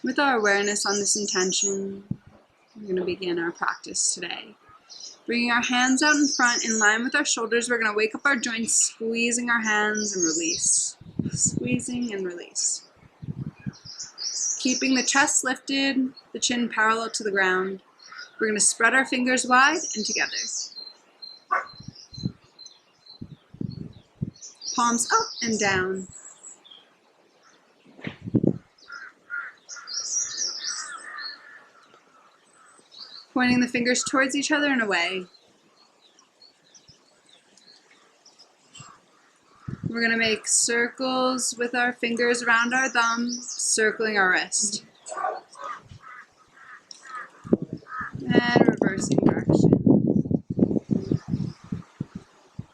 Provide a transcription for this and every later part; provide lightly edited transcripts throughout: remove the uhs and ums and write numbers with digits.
With our awareness on this intention, we're going to begin our practice today. Bringing our hands out in front in line with our shoulders, we're going to wake up our joints, squeezing our hands and release. Squeezing and release. Keeping the chest lifted, the chin parallel to the ground. We're going to spread our fingers wide and together. Palms up and down. Pointing the fingers towards each other and away. We're going to make circles with our fingers around our thumb, circling our wrist. And reversing direction.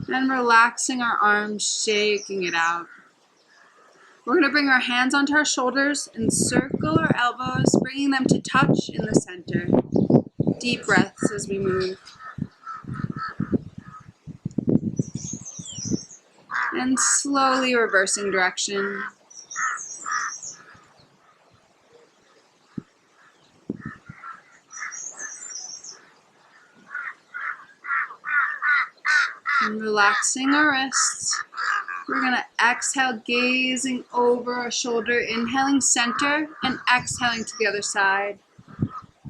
And relaxing our arms, shaking it out. We're going to bring our hands onto our shoulders and circle our elbows, bringing them to touch in the center. Deep breaths as we move. And slowly reversing direction. And relaxing our wrists. We're going to exhale, gazing over our shoulder, inhaling center and exhaling to the other side.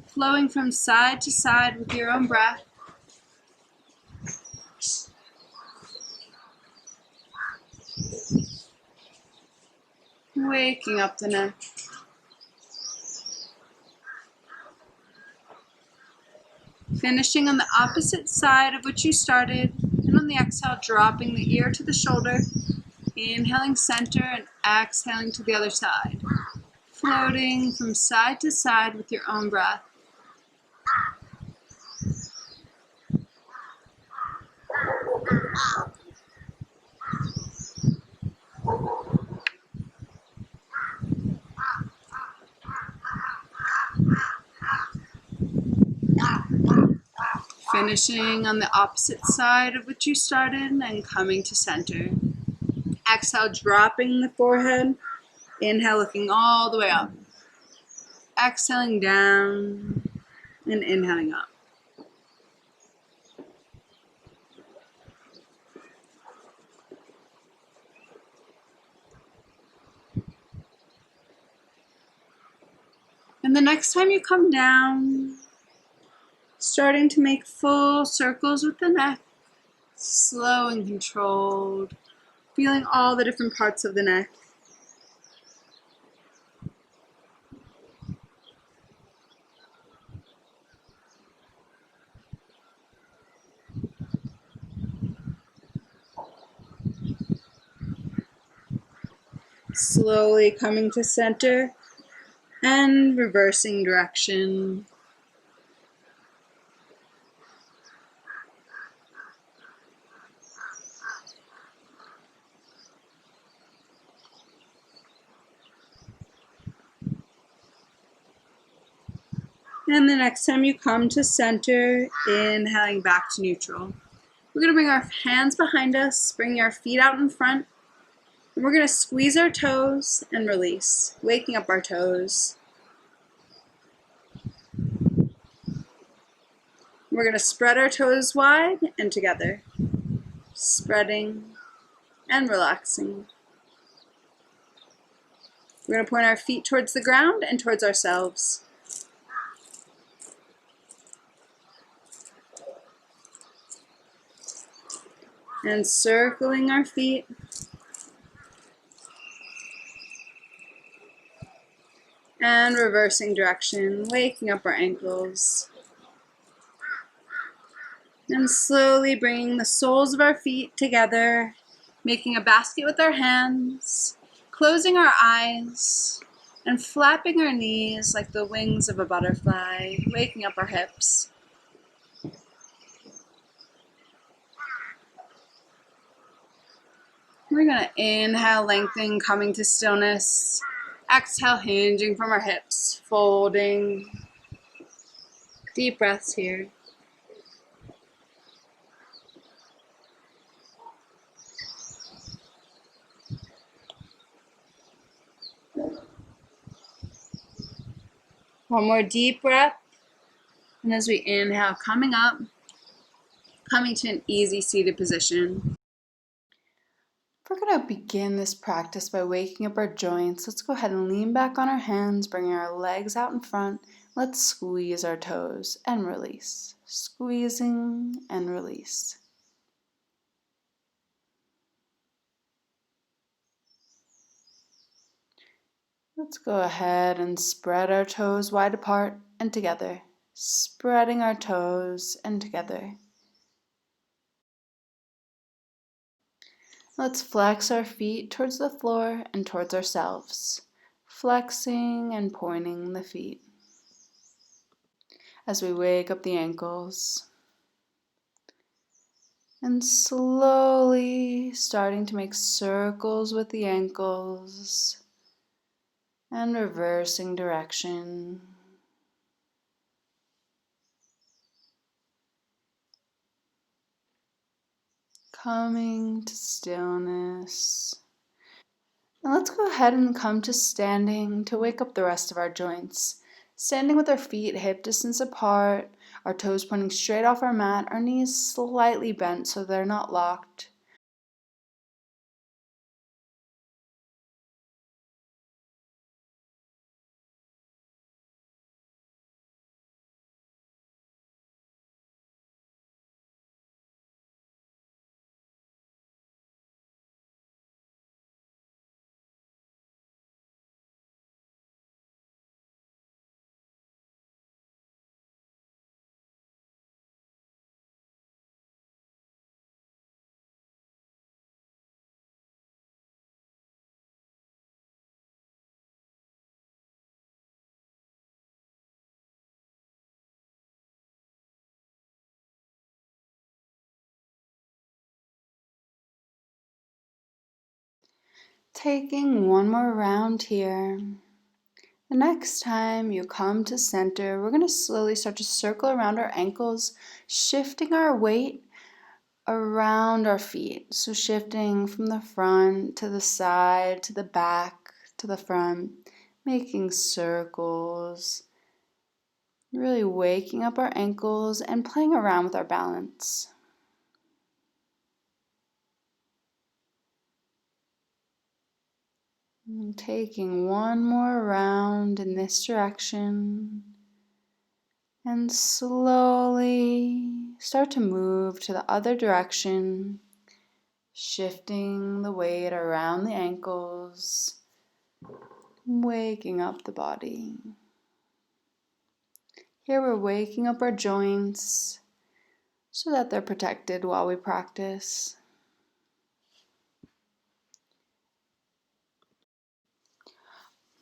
Flowing from side to side with your own breath. Waking up the neck. Finishing on the opposite side of which you started, and on the exhale, dropping the ear to the shoulder, inhaling center and exhaling to the other side, floating from side to side with your own breath. Finishing on the opposite side of which you started and coming to center. Exhale, dropping the forehead. Inhale, looking all the way up. Exhaling down and inhaling up. And the next time you come down, starting to make full circles with the neck, slow and controlled, feeling all the different parts of the neck. Slowly coming to center and reversing direction. And the next time you come to center, inhaling back to neutral. We're going to bring our hands behind us, bring our feet out in front, and we're going to squeeze our toes and release, waking up our toes. We're going to spread our toes wide and together, spreading and relaxing. We're going to point our feet towards the ground and towards ourselves. And circling our feet. And reversing direction, waking up our ankles. And slowly bringing the soles of our feet together, making a basket with our hands, closing our eyes, and flapping our knees like the wings of a butterfly, waking up our hips. We're going to inhale, lengthen, coming to stillness. Exhale, hinging from our hips, folding. Deep breaths here. One more deep breath. And as we inhale, coming up, coming to an easy seated position. We're going to begin this practice by waking up our joints. Let's go ahead and lean back on our hands, bringing our legs out in front. Let's squeeze our toes and release. Squeezing and release. Let's go ahead and spread our toes wide apart and together. Spreading our toes and together. Let's flex our feet towards the floor and towards ourselves. Flexing and pointing the feet. As we wake up the ankles. And slowly starting to make circles with the ankles. And reversing direction. Coming to stillness. Now let's go ahead and come to standing to wake up the rest of our joints. Standing with our feet hip distance apart, our toes pointing straight off our mat, our knees slightly bent so they're not locked. Taking one more round here. The next time you come to center, we're going to slowly start to circle around our ankles, shifting our weight around our feet. So shifting from the front to the side, to the back, to the front, making circles, really waking up our ankles and playing around with our balance. And taking one more round in this direction. And slowly start to move to the other direction, shifting the weight around the ankles, waking up the body. Here we're waking up our joints so that they're protected while we practice.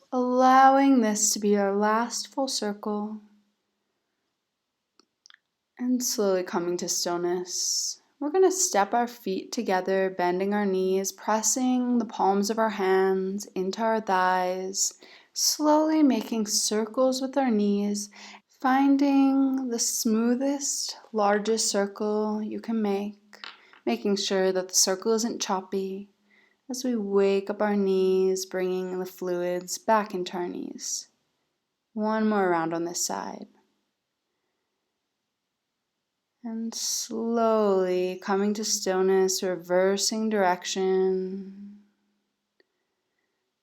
Allowing this to be our last full circle. And slowly coming to stillness. We're going to step our feet together, bending our knees, pressing the palms of our hands into our thighs, slowly making circles with our knees, finding the smoothest, largest circle you can make, making sure that the circle isn't choppy as we wake up our knees, bringing the fluids back into our knees. One more round on this side. And slowly coming to stillness, reversing direction,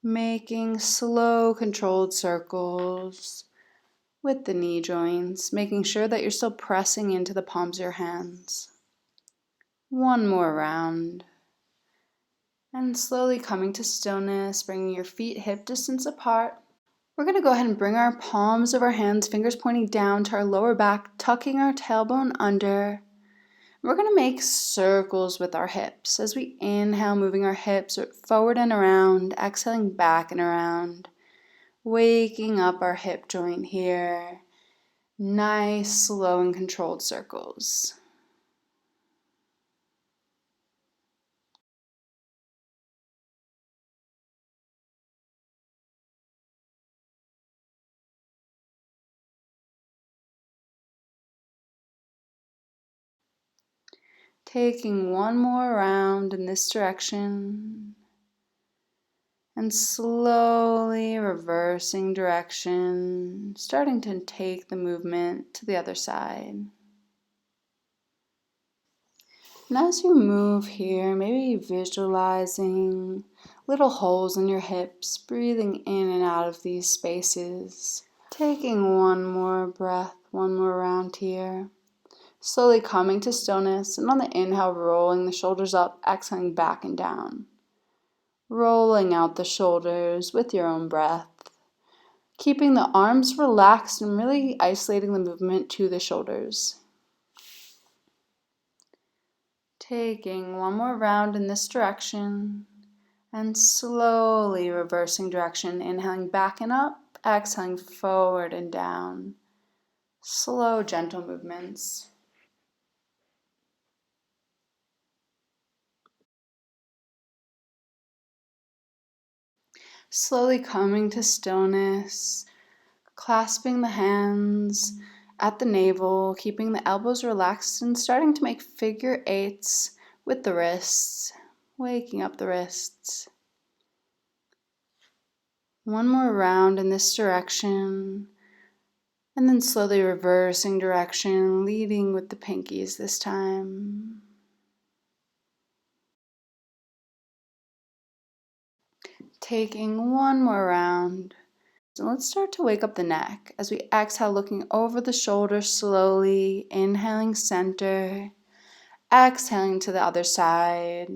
making slow, controlled circles with the knee joints, making sure that you're still pressing into the palms of your hands. One more round. And slowly coming to stillness, bringing your feet hip distance apart. We're going to go ahead and bring our palms of our hands, fingers pointing down to our lower back, tucking our tailbone under. We're going to make circles with our hips as we inhale, moving our hips forward and around, exhaling back and around, waking up our hip joint here. Nice, slow, and controlled circles. Taking one more round in this direction. And slowly reversing direction, starting to take the movement to the other side. And as you move here, maybe visualizing little holes in your hips, breathing in and out of these spaces. Taking one more breath, one more round here. Slowly coming to stillness, and on the inhale, rolling the shoulders up, exhaling back and down. Rolling out the shoulders with your own breath. Keeping the arms relaxed and really isolating the movement to the shoulders. Taking one more round in this direction and slowly reversing direction, inhaling back and up, exhaling forward and down. Slow, gentle movements. Slowly coming to stillness, clasping the hands at the navel, keeping the elbows relaxed and starting to make figure eights with the wrists, waking up the wrists. One more round in this direction, and then slowly reversing direction, leading with the pinkies this time. Taking one more round. So let's start to wake up the neck as we exhale, looking over the shoulders slowly, inhaling center, exhaling to the other side,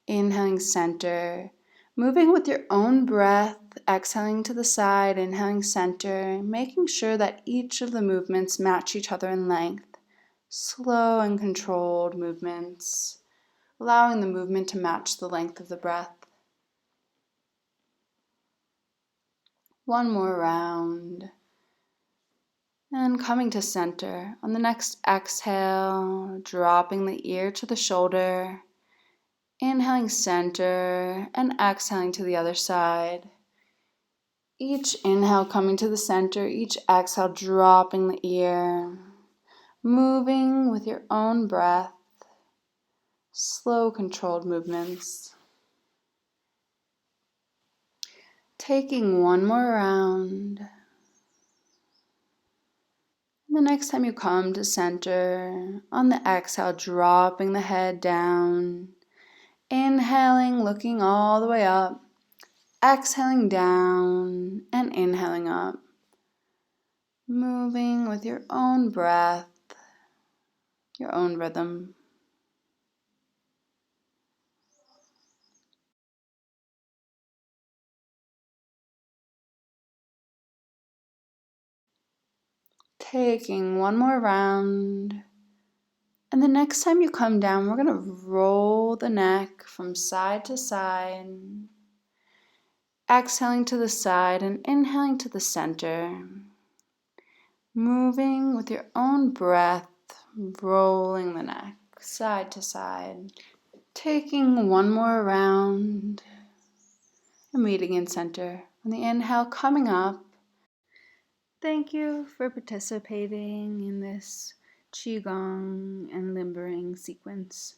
inhaling center, moving with your own breath, exhaling to the side, inhaling center, making sure that each of the movements match each other in length. Slow and controlled movements, allowing the movement to match the length of the breath. One more round. And coming to center. On the next exhale, dropping the ear to the shoulder. Inhaling center and exhaling to the other side. Each inhale coming to the center, each exhale dropping the ear. Moving with your own breath. Slow, controlled movements. Taking one more round. The next time you come to center, on the exhale, dropping the head down. Inhaling, looking all the way up. Exhaling down and inhaling up. Moving with your own breath, your own rhythm. Taking one more round. And the next time you come down, we're going to roll the neck from side to side. Exhaling to the side and inhaling to the center. Moving with your own breath, rolling the neck side to side. Taking one more round and meeting in center. On the inhale, coming up. Thank you for participating in this Qigong and limbering sequence.